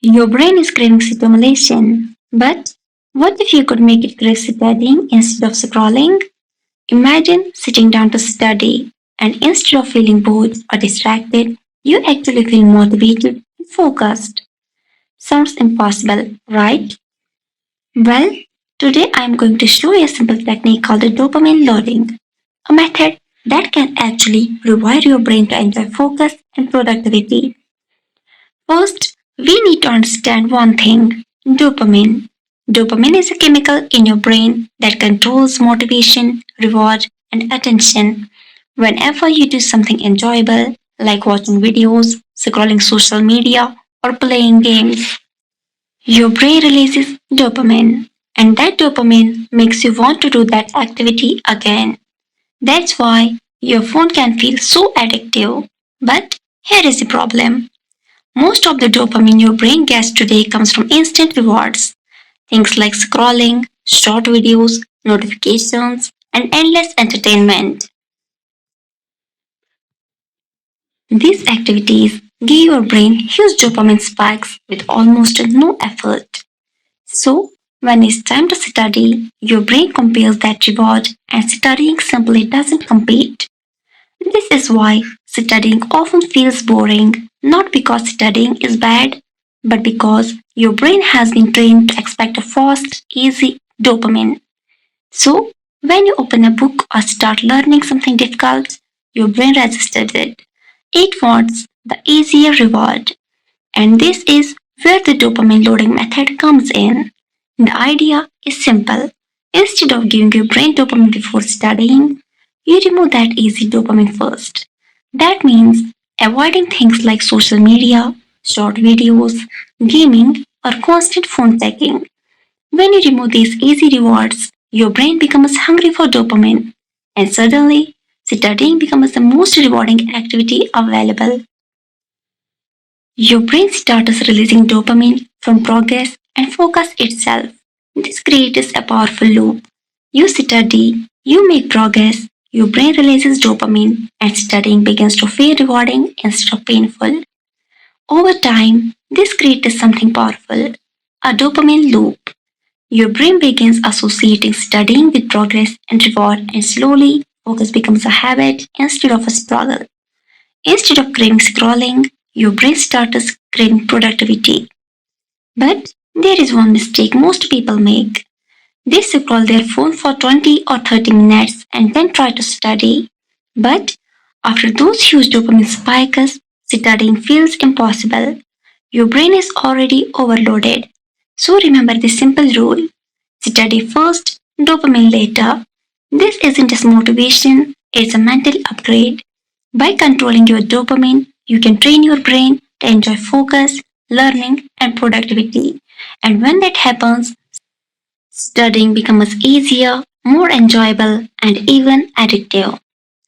Your brain is craving stimulation, but what if you could make it crave studying instead of scrolling? Imagine sitting down to study, and instead of feeling bored or distracted, you actually feel motivated and focused. Sounds impossible, right? Well, today I am going to show you a simple technique called the dopamine loading, a method that can actually rewire your brain to enjoy focus and productivity. First, we need to understand one thing: dopamine. Dopamine is a chemical in your brain that controls motivation, reward, and attention. Whenever you do something enjoyable, like watching videos, scrolling social media, or playing games, your brain releases dopamine, and that dopamine makes you want to do that activity again. That's why your phone can feel so addictive. But here is the problem: most of the dopamine your brain gets today comes from instant rewards. Things like scrolling, short videos, notifications, and endless entertainment. These activities give your brain huge dopamine spikes with almost no effort. So, when it's time to study, your brain compares that reward, and studying simply doesn't compete. This is why studying often feels boring, not because studying is bad, but because your brain has been trained to expect a fast, easy dopamine. So, when you open a book or start learning something difficult, your brain registers it. It wants the easier reward. And this is where the dopamine loading method comes in. The idea is simple. Instead of giving your brain dopamine before studying, you remove that easy dopamine first. That means avoiding things like social media, short videos, gaming, or constant phone checking. When you remove these easy rewards, your brain becomes hungry for dopamine, and suddenly, studying becomes the most rewarding activity available. Your brain starts releasing dopamine from progress and focus itself. This creates a powerful loop. You study, you make progress, your brain releases dopamine, and studying begins to feel rewarding instead of painful. Over time, this creates something powerful: a dopamine loop. Your brain begins associating studying with progress and reward, and slowly, focus becomes a habit instead of a struggle. Instead of craving scrolling, your brain starts craving productivity. But there is one mistake most people make. They scroll their phone for 20 or 30 minutes and then try to study. But after those huge dopamine spikes, studying feels impossible. Your brain is already overloaded. So remember this simple rule: study first, dopamine later. This isn't just motivation, it's a mental upgrade. By controlling your dopamine, you can train your brain to enjoy focus, learning, and productivity. And when that happens, studying becomes easier, more enjoyable, and even addictive.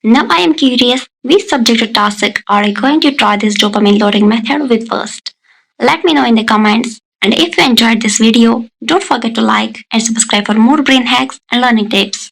Now I am curious, which subject or task are you going to try this dopamine loading method with first? Let me know in the comments. And if you enjoyed this video, don't forget to like and subscribe for more brain hacks and learning tips.